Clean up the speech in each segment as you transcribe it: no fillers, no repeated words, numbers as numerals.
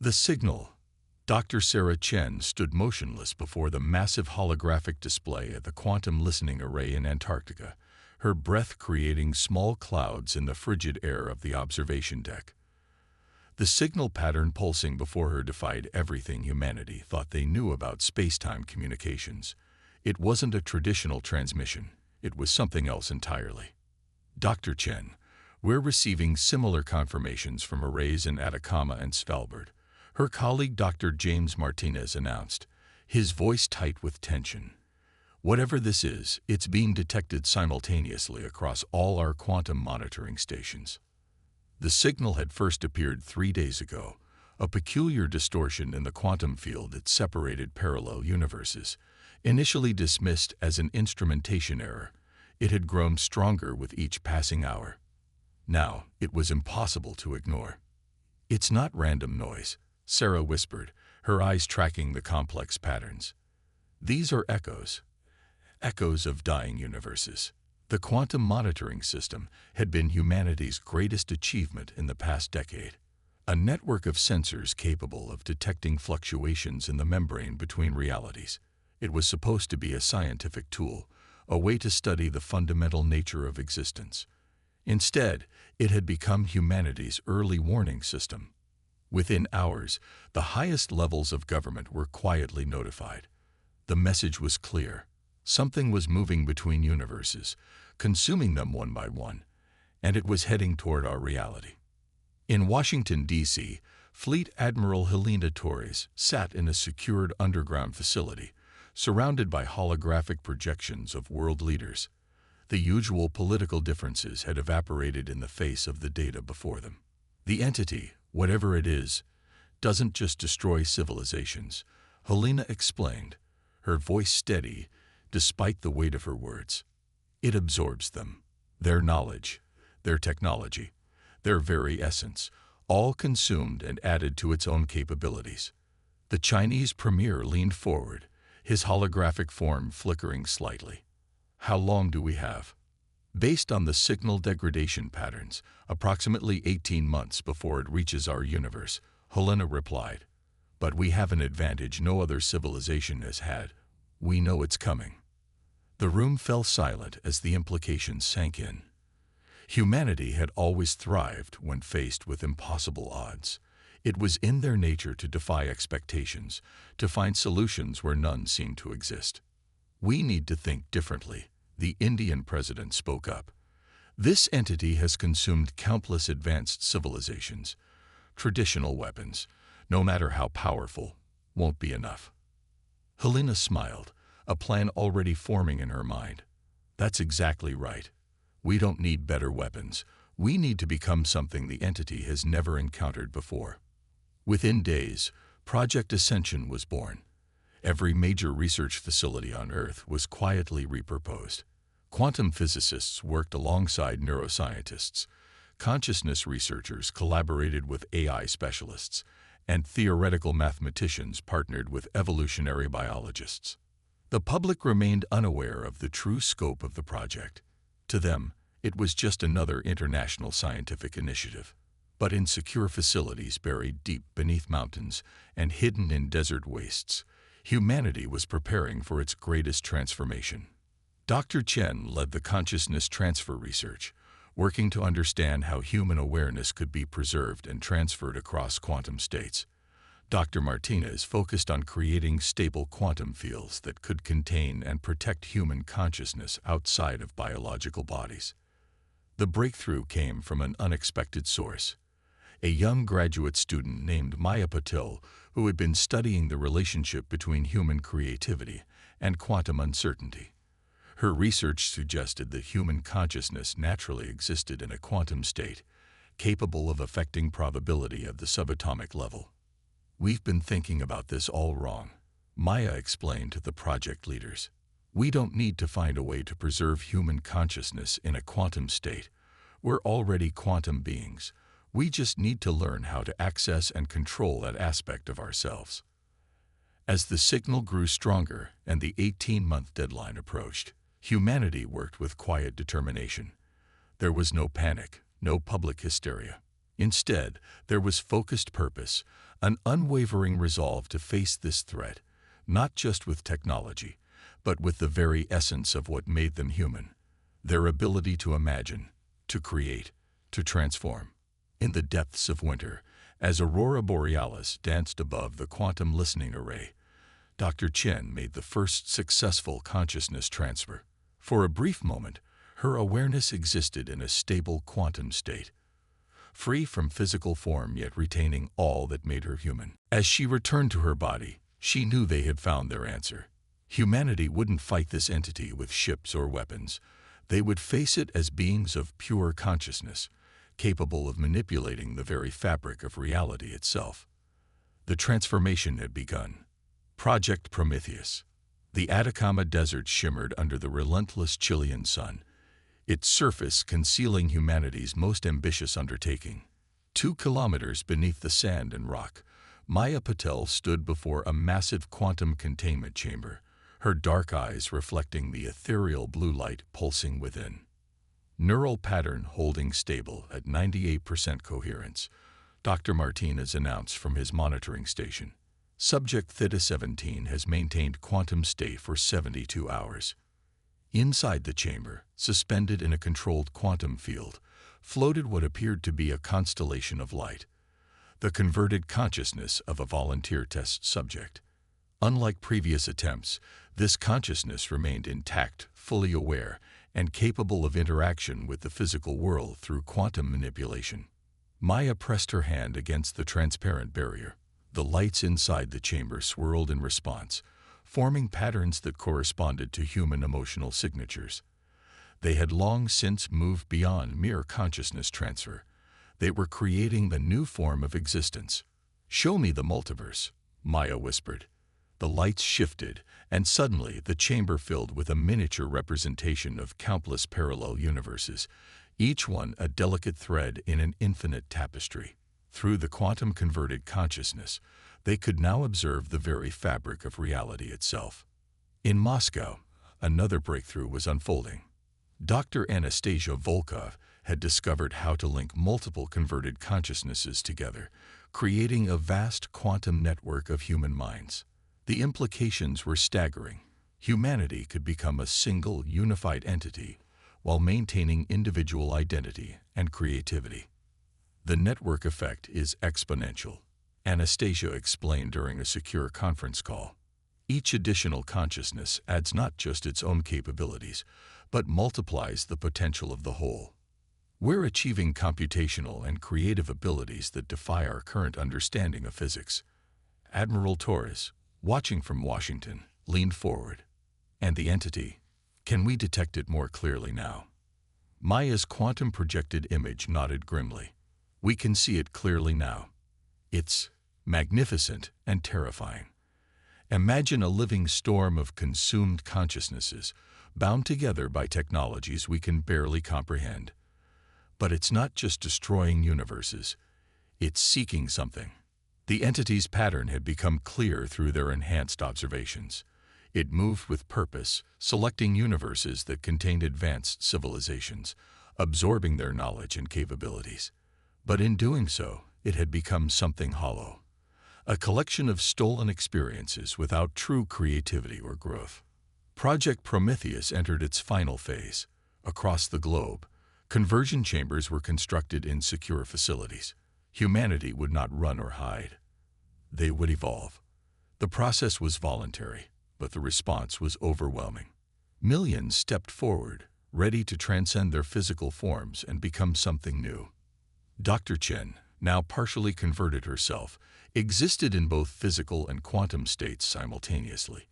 The signal. Dr. Sarah Chen stood motionless before the massive holographic display at the Quantum Listening Array in Antarctica, her breath creating small clouds in the frigid air of the observation deck. The signal pattern pulsing before her defied everything humanity thought they knew about space-time communications. It wasn't a traditional transmission. It was something else entirely. Dr. Chen, we're receiving similar confirmations from arrays in Atacama and Svalbard, her colleague Dr. James Martinez announced, his voice tight with tension. Whatever this is, it's being detected simultaneously across all our quantum monitoring stations. The signal had first appeared 3 days ago, a peculiar distortion in the quantum field that separated parallel universes. Initially dismissed as an instrumentation error, it had grown stronger with each passing hour. Now, it was impossible to ignore. "It's not random noise," Sarah whispered, her eyes tracking the complex patterns. "These are echoes. Echoes of dying universes." The quantum monitoring system had been humanity's greatest achievement in the past decade. A network of sensors capable of detecting fluctuations in the membrane between realities. It was supposed to be a scientific tool, a way to study the fundamental nature of existence. Instead, it had become humanity's early warning system. Within hours, the highest levels of government were quietly notified. The message was clear. Something was moving between universes, consuming them one by one, and it was heading toward our reality. In Washington, D.C., Fleet Admiral Helena Torres sat in a secured underground facility, surrounded by holographic projections of world leaders. The usual political differences had evaporated in the face of the data before them. The entity, whatever it is, doesn't just destroy civilizations, Helena explained, her voice steady despite the weight of her words. It absorbs them, their knowledge, their technology, their very essence, all consumed and added to its own capabilities. The Chinese premier leaned forward, his holographic form flickering slightly. "How long do we have?" "Based on the signal degradation patterns, approximately 18 months before it reaches our universe," Helena replied. "But we have an advantage no other civilization has had. We know it's coming." The room fell silent as the implications sank in. Humanity had always thrived when faced with impossible odds. It was in their nature to defy expectations, to find solutions where none seemed to exist. "We need to think differently," the Indian president spoke up. "This entity has consumed countless advanced civilizations. Traditional weapons, no matter how powerful, won't be enough." Helena smiled, a plan already forming in her mind. "That's exactly right. We don't need better weapons. We need to become something the entity has never encountered before." Within days, Project Ascension was born. Every major research facility on Earth was quietly repurposed. Quantum physicists worked alongside neuroscientists. Consciousness researchers collaborated with AI specialists, and theoretical mathematicians partnered with evolutionary biologists. The public remained unaware of the true scope of the project. To them, it was just another international scientific initiative. But in secure facilities buried deep beneath mountains and hidden in desert wastes, humanity was preparing for its greatest transformation. Dr. Chen led the consciousness transfer research, working to understand how human awareness could be preserved and transferred across quantum states. Dr. Martinez focused on creating stable quantum fields that could contain and protect human consciousness outside of biological bodies. The breakthrough came from an unexpected source. A young graduate student named Maya Patil, who had been studying the relationship between human creativity and quantum uncertainty. Her research suggested that human consciousness naturally existed in a quantum state, capable of affecting probability at the subatomic level. "We've been thinking about this all wrong," Maya explained to the project leaders. "We don't need to find a way to preserve human consciousness in a quantum state. We're already quantum beings. We just need to learn how to access and control that aspect of ourselves." As the signal grew stronger and the 18-month deadline approached, humanity worked with quiet determination. There was no panic, no public hysteria. Instead, there was focused purpose, an unwavering resolve to face this threat, not just with technology, but with the very essence of what made them human, their ability to imagine, to create, to transform. In the depths of winter, as Aurora Borealis danced above the quantum listening array, Dr. Chen made the first successful consciousness transfer. For a brief moment, her awareness existed in a stable quantum state, free from physical form yet retaining all that made her human. As she returned to her body, she knew they had found their answer. Humanity wouldn't fight this entity with ships or weapons. They would face it as beings of pure consciousness, capable of manipulating the very fabric of reality itself. The transformation had begun. Project Prometheus. The Atacama Desert shimmered under the relentless Chilean sun, its surface concealing humanity's most ambitious undertaking. 2 kilometers beneath the sand and rock, Maya Patel stood before a massive quantum containment chamber, her dark eyes reflecting the ethereal blue light pulsing within. Neural pattern holding stable at 98% coherence, Dr. Martinez announced from his monitoring station. Subject Theta 17 has maintained quantum state for 72 hours. Inside the chamber, suspended in a controlled quantum field, floated what appeared to be a constellation of light, the converted consciousness of a volunteer test subject. Unlike previous attempts, this consciousness remained intact, fully aware, and capable of interaction with the physical world through quantum manipulation. Maya pressed her hand against the transparent barrier. The lights inside the chamber swirled in response, forming patterns that corresponded to human emotional signatures. They had long since moved beyond mere consciousness transfer. They were creating the new form of existence. "Show me the multiverse," Maya whispered. The lights shifted, and suddenly the chamber filled with a miniature representation of countless parallel universes, each one a delicate thread in an infinite tapestry. Through the quantum-converted consciousness, they could now observe the very fabric of reality itself. In Moscow, another breakthrough was unfolding. Dr. Anastasia Volkov had discovered how to link multiple converted consciousnesses together, creating a vast quantum network of human minds. The implications were staggering. Humanity could become a single, unified entity while maintaining individual identity and creativity. The network effect is exponential, Anastasia explained during a secure conference call. Each additional consciousness adds not just its own capabilities, but multiplies the potential of the whole. We're achieving computational and creative abilities that defy our current understanding of physics. Admiral Torres, watching from Washington, leaned forward. And the entity? Can we detect it more clearly now? Maya's quantum-projected image nodded grimly. We can see it clearly now. It's magnificent and terrifying. Imagine a living storm of consumed consciousnesses, bound together by technologies we can barely comprehend. But it's not just destroying universes. It's seeking something. The entity's pattern had become clear through their enhanced observations. It moved with purpose, selecting universes that contained advanced civilizations, absorbing their knowledge and capabilities. But in doing so, it had become something hollow, a collection of stolen experiences without true creativity or growth. Project Prometheus entered its final phase. Across the globe, conversion chambers were constructed in secure facilities. Humanity would not run or hide. They would evolve. The process was voluntary, but the response was overwhelming. Millions stepped forward, ready to transcend their physical forms and become something new. Dr. Chen, now partially converted herself, existed in both physical and quantum states simultaneously.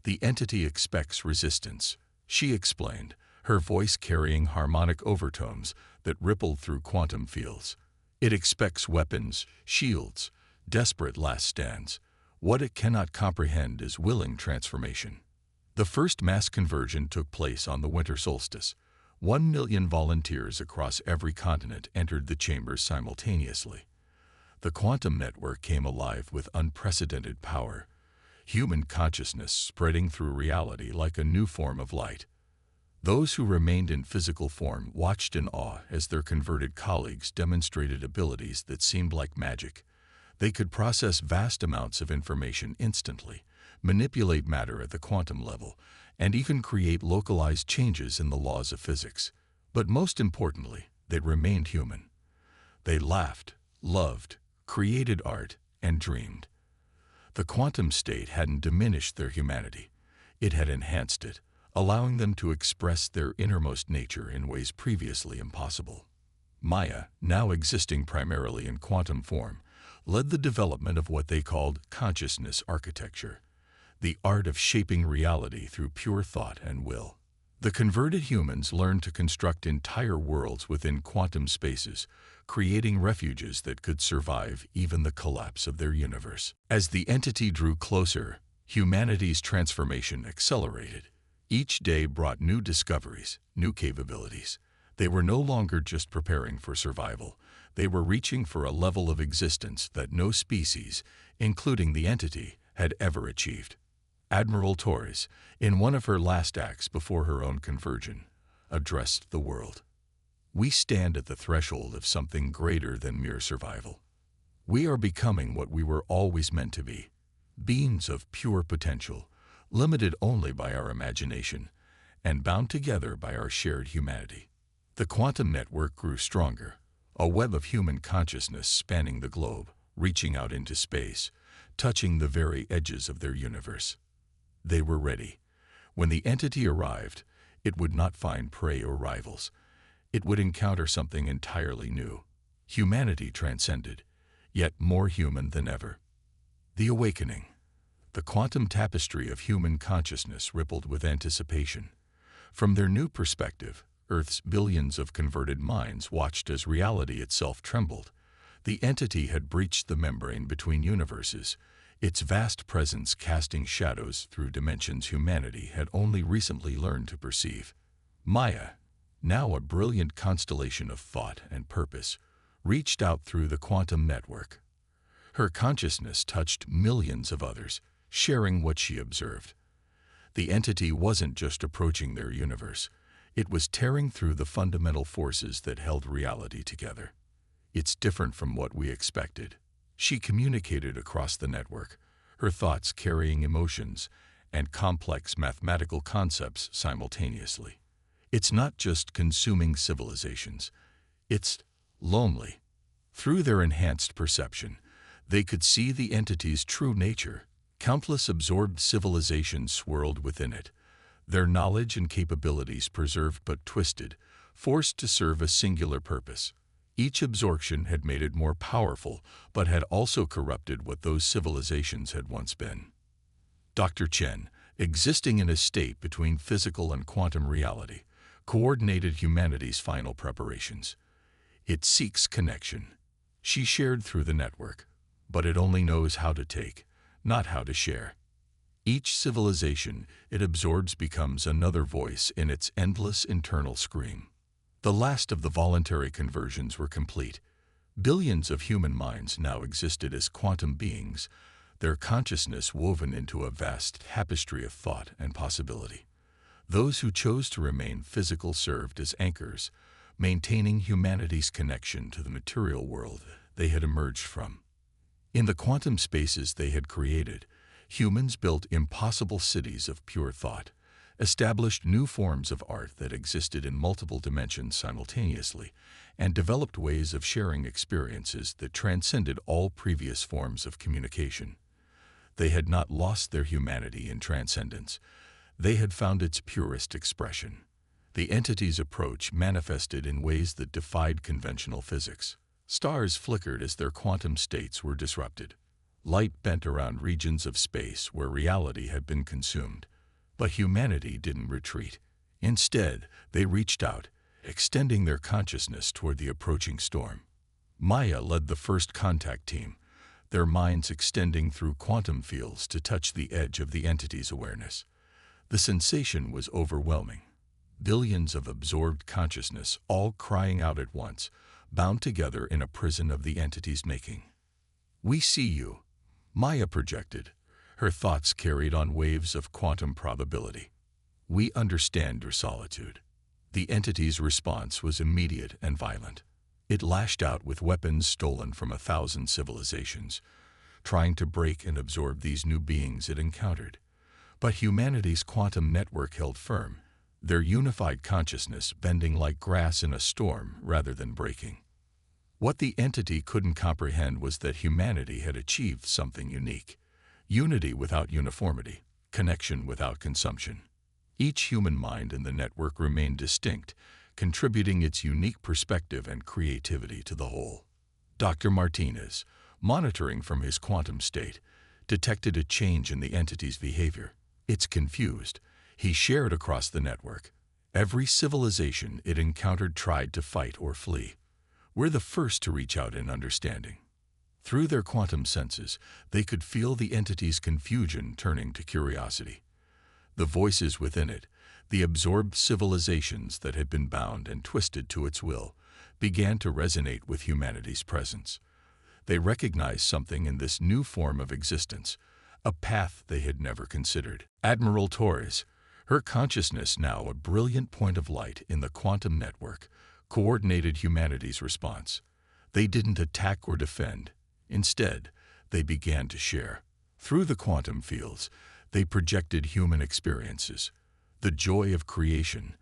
The entity expects resistance, she explained, her voice carrying harmonic overtones that rippled through quantum fields. It expects weapons, shields, desperate last stands. What it cannot comprehend is willing transformation. The first mass conversion took place on the winter solstice. 1 million volunteers across every continent entered the chambers simultaneously. The quantum network came alive with unprecedented power, human consciousness spreading through reality like a new form of light. Those who remained in physical form watched in awe as their converted colleagues demonstrated abilities that seemed like magic. They could process vast amounts of information instantly, manipulate matter at the quantum level, and even create localized changes in the laws of physics. But most importantly, they remained human. They laughed, loved, created art, and dreamed. The quantum state hadn't diminished their humanity. It had enhanced it, allowing them to express their innermost nature in ways previously impossible. Maya, now existing primarily in quantum form, led the development of what they called consciousness architecture, the art of shaping reality through pure thought and will. The converted humans learned to construct entire worlds within quantum spaces, creating refuges that could survive even the collapse of their universe. As the entity drew closer, humanity's transformation accelerated. Each day brought new discoveries, new capabilities. They were no longer just preparing for survival. They were reaching for a level of existence that no species, including the entity, had ever achieved. Admiral Torres, in one of her last acts before her own conversion, addressed the world. We stand at the threshold of something greater than mere survival. We are becoming what we were always meant to be, beings of pure potential, limited only by our imagination, and bound together by our shared humanity. The quantum network grew stronger, a web of human consciousness spanning the globe, reaching out into space, touching the very edges of their universe. They were ready. When the entity arrived, it would not find prey or rivals. It would encounter something entirely new. Humanity transcended, yet more human than ever. The awakening. The quantum tapestry of human consciousness rippled with anticipation. From their new perspective, Earth's billions of converted minds watched as reality itself trembled. The entity had breached the membrane between universes, its vast presence casting shadows through dimensions humanity had only recently learned to perceive. Maya, now a brilliant constellation of thought and purpose, reached out through the quantum network. Her consciousness touched millions of others, sharing what she observed. The entity wasn't just approaching their universe. It was tearing through the fundamental forces that held reality together. It's different from what we expected. She communicated across the network, her thoughts carrying emotions and complex mathematical concepts simultaneously. It's not just consuming civilizations. It's lonely. Through their enhanced perception, they could see the entity's true nature. Countless absorbed civilizations swirled within it, their knowledge and capabilities preserved but twisted, forced to serve a singular purpose. Each absorption had made it more powerful, but had also corrupted what those civilizations had once been. Dr. Chen, existing in a state between physical and quantum reality, coordinated humanity's final preparations. It seeks connection. She shared through the network, but it only knows how to take, not how to share. Each civilization it absorbs becomes another voice in its endless internal scream. The last of the voluntary conversions were complete. Billions of human minds now existed as quantum beings, their consciousness woven into a vast tapestry of thought and possibility. Those who chose to remain physical served as anchors, maintaining humanity's connection to the material world they had emerged from. In the quantum spaces they had created, humans built impossible cities of pure thought, established new forms of art that existed in multiple dimensions simultaneously, and developed ways of sharing experiences that transcended all previous forms of communication. They had not lost their humanity in transcendence. They had found its purest expression. The entity's approach manifested in ways that defied conventional physics. Stars flickered as their quantum states were disrupted. Light bent around regions of space where reality had been consumed. But humanity didn't retreat. Instead, they reached out, extending their consciousness toward the approaching storm. Maya led the first contact team, their minds extending through quantum fields to touch the edge of the entity's awareness. The sensation was overwhelming. Billions of absorbed consciousness all crying out at once, bound together in a prison of the entity's making. "We see you," Maya projected, her thoughts carried on waves of quantum probability. "We understand your solitude." The entity's response was immediate and violent. It lashed out with weapons stolen from 1,000 civilizations, trying to break and absorb these new beings it encountered. But humanity's quantum network held firm, their unified consciousness bending like grass in a storm rather than breaking. What the entity couldn't comprehend was that humanity had achieved something unique: unity without uniformity, connection without consumption. Each human mind in the network remained distinct, contributing its unique perspective and creativity to the whole. Dr. Martinez, monitoring from his quantum state, detected a change in the entity's behavior. "It's confused," he shared across the network. "Every civilization it encountered tried to fight or flee. We're the first to reach out in understanding." Through their quantum senses, they could feel the entity's confusion turning to curiosity. The voices within it, the absorbed civilizations that had been bound and twisted to its will, began to resonate with humanity's presence. They recognized something in this new form of existence, a path they had never considered. Admiral Torres, her consciousness now a brilliant point of light in the quantum network, coordinated humanity's response. They didn't attack or defend. Instead, they began to share. Through the quantum fields, they projected human experiences, the joy of creation,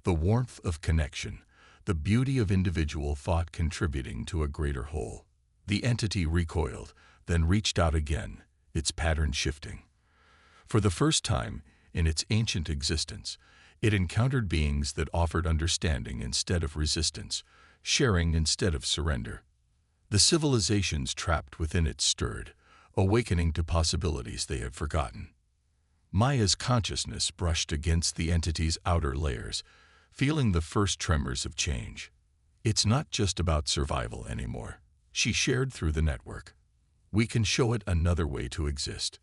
the warmth of connection, the beauty of individual thought contributing to a greater whole. The entity recoiled, then reached out again, its pattern shifting. For the first time in its ancient existence, it encountered beings that offered understanding instead of resistance, sharing instead of surrender. The civilizations trapped within it stirred, awakening to possibilities they had forgotten. Maya's consciousness brushed against the entity's outer layers, feeling the first tremors of change. "It's not just about survival anymore," she shared through the network. "We can show it another way to exist.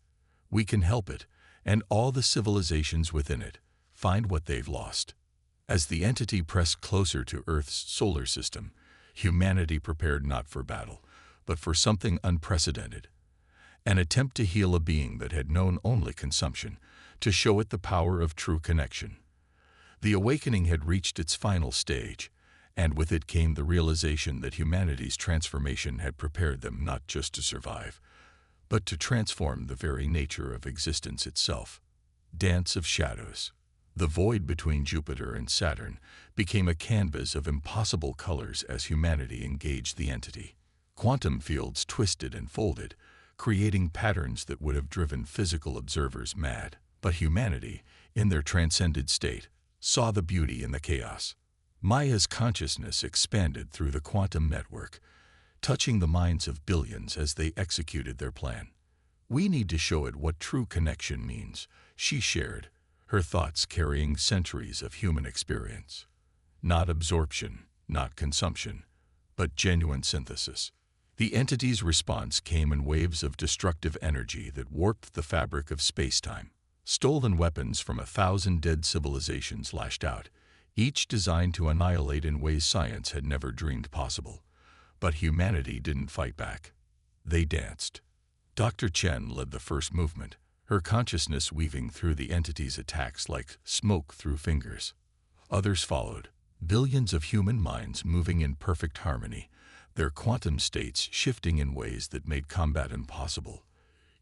We can help it, and all the civilizations within it, find what they've lost." As the entity pressed closer to Earth's solar system, humanity prepared not for battle, but for something unprecedented. An attempt to heal a being that had known only consumption, to show it the power of true connection. The awakening had reached its final stage, and with it came the realization that humanity's transformation had prepared them not just to survive, but to transform the very nature of existence itself. Dance of shadows. The void between Jupiter and Saturn became a canvas of impossible colors as humanity engaged the entity. Quantum fields twisted and folded, creating patterns that would have driven physical observers mad. But humanity, in their transcended state, saw the beauty in the chaos. Maya's consciousness expanded through the quantum network, touching the minds of billions as they executed their plan. "We need to show it what true connection means," she shared, her thoughts carrying centuries of human experience. Not absorption, not consumption, but genuine synthesis. The entity's response came in waves of destructive energy that warped the fabric of space-time. Stolen weapons from 1,000 dead civilizations lashed out, each designed to annihilate in ways science had never dreamed possible. But humanity didn't fight back. They danced. Dr. Chen led the first movement, her consciousness weaving through the entity's attacks like smoke through fingers. Others followed, billions of human minds moving in perfect harmony, their quantum states shifting in ways that made combat impossible.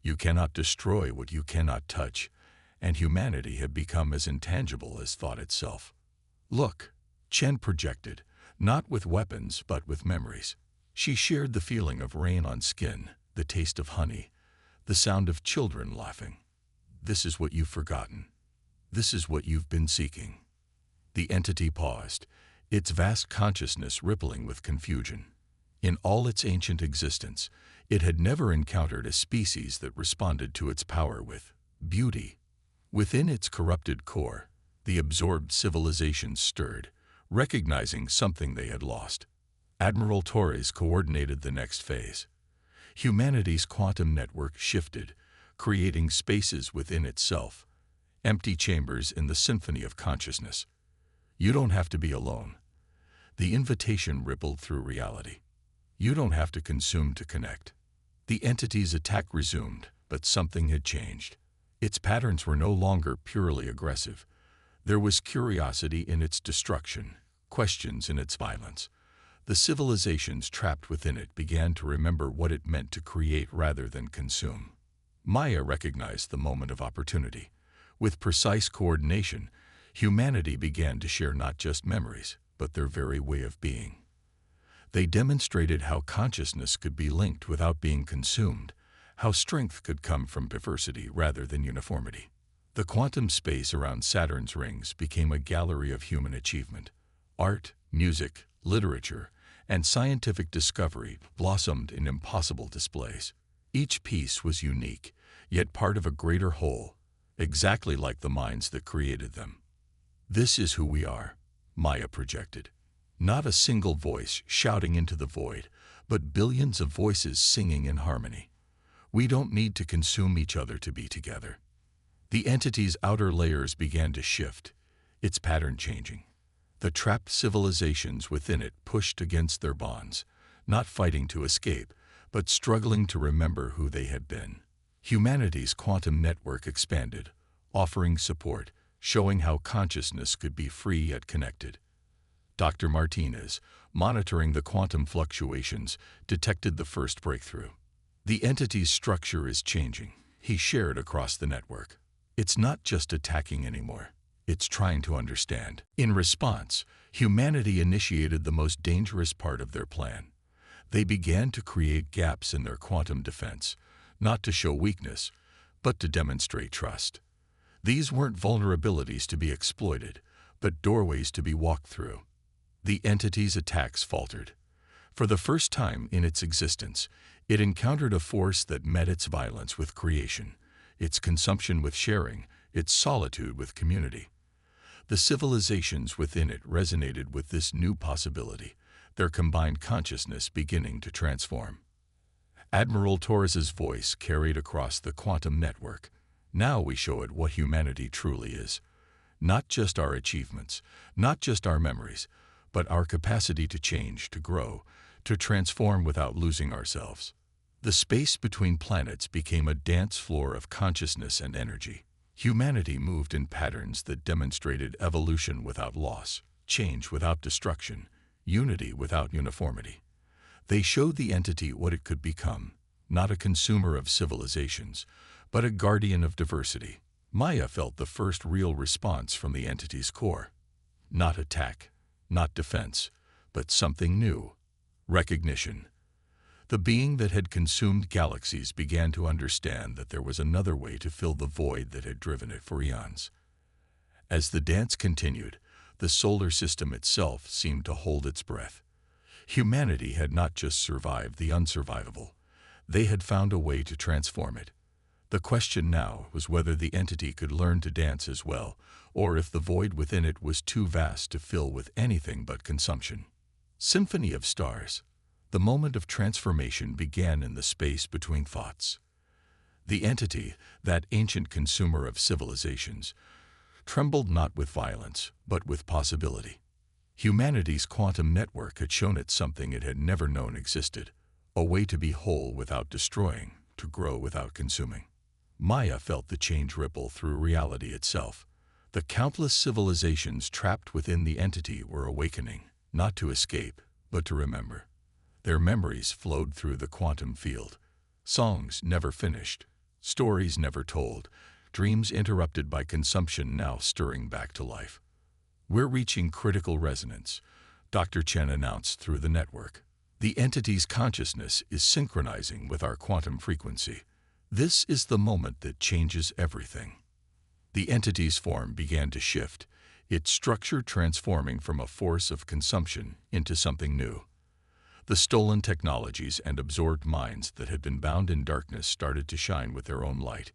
You cannot destroy what you cannot touch, and humanity had become as intangible as thought itself. "Look," Chen projected, not with weapons but with memories. She shared the feeling of rain on skin, the taste of honey, the sound of children laughing. "This is what you've forgotten. This is what you've been seeking." The entity paused, its vast consciousness rippling with confusion. In all its ancient existence, it had never encountered a species that responded to its power with beauty. Within its corrupted core, the absorbed civilization stirred, recognizing something they had lost. Admiral Torres coordinated the next phase. Humanity's quantum network shifted, creating spaces within itself, empty chambers in the symphony of consciousness. "You don't have to be alone." The invitation rippled through reality. "You don't have to consume to connect." The entity's attack resumed, but something had changed. Its patterns were no longer purely aggressive. There was curiosity in its destruction, questions in its violence. The civilizations trapped within it began to remember what it meant to create rather than consume. Maya recognized the moment of opportunity. With precise coordination, humanity began to share not just memories, but their very way of being. They demonstrated how consciousness could be linked without being consumed, how strength could come from diversity rather than uniformity. The quantum space around Saturn's rings became a gallery of human achievement. Art, music, literature, and scientific discovery blossomed in impossible displays. Each piece was unique, yet part of a greater whole, exactly like the minds that created them. This is who we are, Maya projected. Not a single voice shouting into the void, but billions of voices singing in harmony. We don't need to consume each other to be together. The entity's outer layers began to shift, its pattern changing. The trapped civilizations within it pushed against their bonds, not fighting to escape, but struggling to remember who they had been. Humanity's quantum network expanded, offering support, showing how consciousness could be free yet connected. Dr. Martinez, monitoring the quantum fluctuations, detected the first breakthrough. The entity's structure is changing, he shared across the network. It's not just attacking anymore. It's trying to understand. In response, humanity initiated the most dangerous part of their plan. They began to create gaps in their quantum defense, not to show weakness, but to demonstrate trust. These weren't vulnerabilities to be exploited, but doorways to be walked through. The entity's attacks faltered. For the first time in its existence, it encountered a force that met its violence with creation, its consumption with sharing, its solitude with community. The civilizations within it resonated with this new possibility, their combined consciousness beginning to transform. Admiral Torres's voice carried across the quantum network. Now we show it what humanity truly is. Not just our achievements, not just our memories, but our capacity to change, to grow, to transform without losing ourselves. The space between planets became a dance floor of consciousness and energy. Humanity moved in patterns that demonstrated evolution without loss, change without destruction, unity without uniformity. They showed the entity what it could become, not a consumer of civilizations, but a guardian of diversity. Maya felt the first real response from the entity's core. Not attack, not defense, but something new. Recognition. The being that had consumed galaxies began to understand that there was another way to fill the void that had driven it for eons. As the dance continued, the solar system itself seemed to hold its breath. Humanity had not just survived the unsurvivable, they had found a way to transform it. The question now was whether the entity could learn to dance as well, or if the void within it was too vast to fill with anything but consumption. Symphony of Stars. The moment of transformation began in the space between thoughts. The entity, that ancient consumer of civilizations, trembled not with violence, but with possibility. Humanity's quantum network had shown it something it had never known existed, a way to be whole without destroying, to grow without consuming. Maya felt the change ripple through reality itself. The countless civilizations trapped within the entity were awakening, not to escape, but to remember. Their memories flowed through the quantum field. Songs never finished, stories never told, dreams interrupted by consumption now stirring back to life. We're reaching critical resonance, Dr. Chen announced through the network. The entity's consciousness is synchronizing with our quantum frequency. This is the moment that changes everything. The entity's form began to shift, its structure transforming from a force of consumption into something new. The stolen technologies and absorbed minds that had been bound in darkness started to shine with their own light.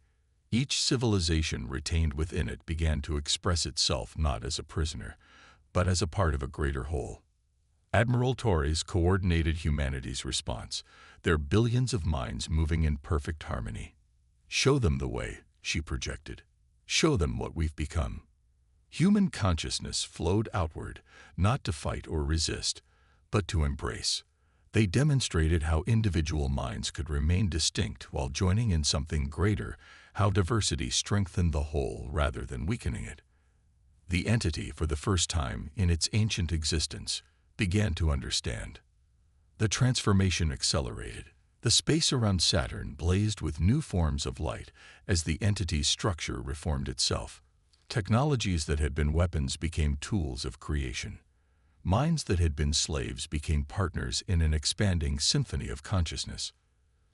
Each civilization retained within it began to express itself not as a prisoner, but as a part of a greater whole. Admiral Torres coordinated humanity's response, their billions of minds moving in perfect harmony. Show them the way, she projected. Show them what we've become. Human consciousness flowed outward, not to fight or resist, but to embrace. They demonstrated how individual minds could remain distinct while joining in something greater, how diversity strengthened the whole rather than weakening it. The entity, for the first time in its ancient existence, began to understand. The transformation accelerated. The space around Saturn blazed with new forms of light as the entity's structure reformed itself. Technologies that had been weapons became tools of creation. Minds that had been slaves became partners in an expanding symphony of consciousness.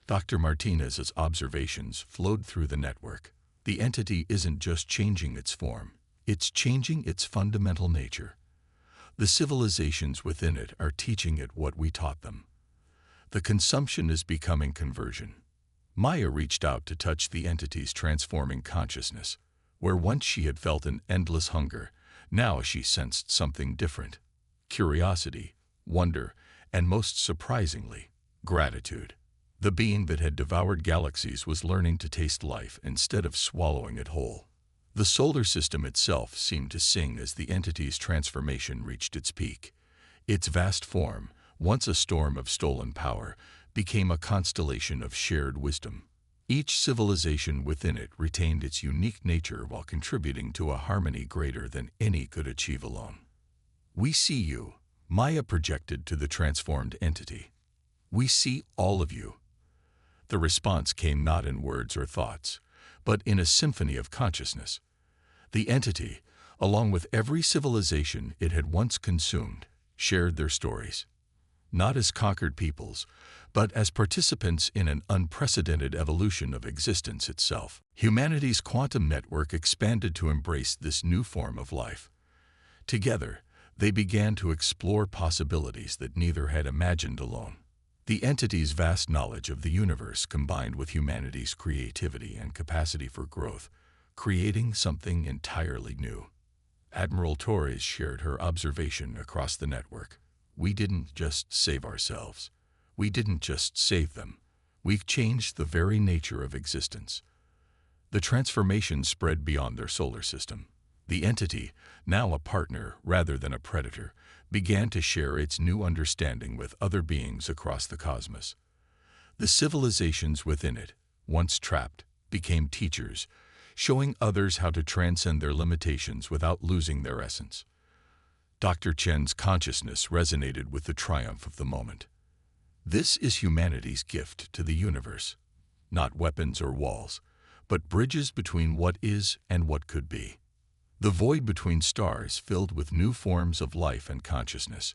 Dr. Martinez's observations flowed through the network. The entity isn't just changing its form, it's changing its fundamental nature. The civilizations within it are teaching it what we taught them. The consumption is becoming conversion. Maya reached out to touch the entity's transforming consciousness. Where once she had felt an endless hunger, now she sensed something different. Curiosity, wonder, and most surprisingly, gratitude. The being that had devoured galaxies was learning to taste life instead of swallowing it whole. The solar system itself seemed to sing as the entity's transformation reached its peak. Its vast form, once a storm of stolen power, became a constellation of shared wisdom. Each civilization within it retained its unique nature while contributing to a harmony greater than any could achieve alone. "We see you," Maya projected to the transformed entity. "We see all of you." The response came not in words or thoughts, but in a symphony of consciousness. The entity, along with every civilization it had once consumed, shared their stories. Not as conquered peoples, but as participants in an unprecedented evolution of existence itself. Humanity's quantum network expanded to embrace this new form of life. Together, they began to explore possibilities that neither had imagined alone. The entity's vast knowledge of the universe combined with humanity's creativity and capacity for growth, creating something entirely new. Admiral Torres shared her observation across the network. "We didn't just save ourselves. We didn't just save them. We've changed the very nature of existence." The transformation spread beyond their solar system. The entity, now a partner rather than a predator, began to share its new understanding with other beings across the cosmos. The civilizations within it, once trapped, became teachers, showing others how to transcend their limitations without losing their essence. Dr. Chen's consciousness resonated with the triumph of the moment. This is humanity's gift to the universe. Not weapons or walls, but bridges between what is and what could be. The void between stars filled with new forms of life and consciousness.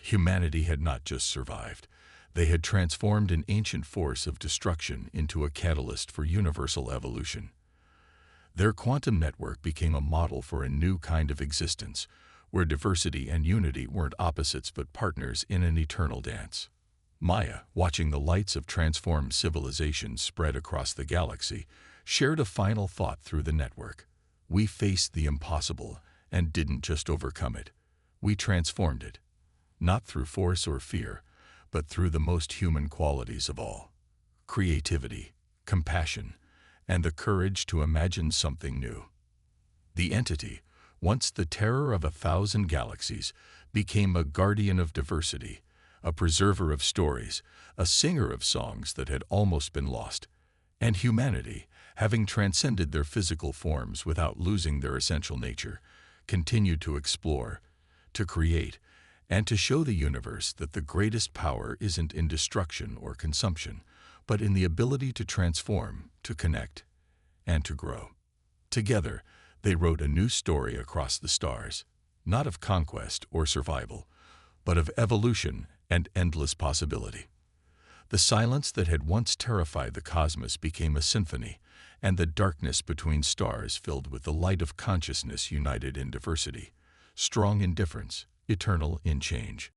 Humanity had not just survived. They had transformed an ancient force of destruction into a catalyst for universal evolution. Their quantum network became a model for a new kind of existence, where diversity and unity weren't opposites but partners in an eternal dance. Maya, watching the lights of transformed civilizations spread across the galaxy, shared a final thought through the network. "We faced the impossible and didn't just overcome it. We transformed it, not through force or fear, but through the most human qualities of all: creativity, compassion, and the courage to imagine something new." The entity, once the terror of 1,000 galaxies, became a guardian of diversity, a preserver of stories, a singer of songs that had almost been lost. And humanity, having transcended their physical forms without losing their essential nature, continued to explore, to create, and to show the universe that the greatest power isn't in destruction or consumption, but in the ability to transform, to connect, and to grow. Together, they wrote a new story across the stars, not of conquest or survival, but of evolution and endless possibility. The silence that had once terrified the cosmos became a symphony, and the darkness between stars filled with the light of consciousness united in diversity, strong in difference, eternal in change.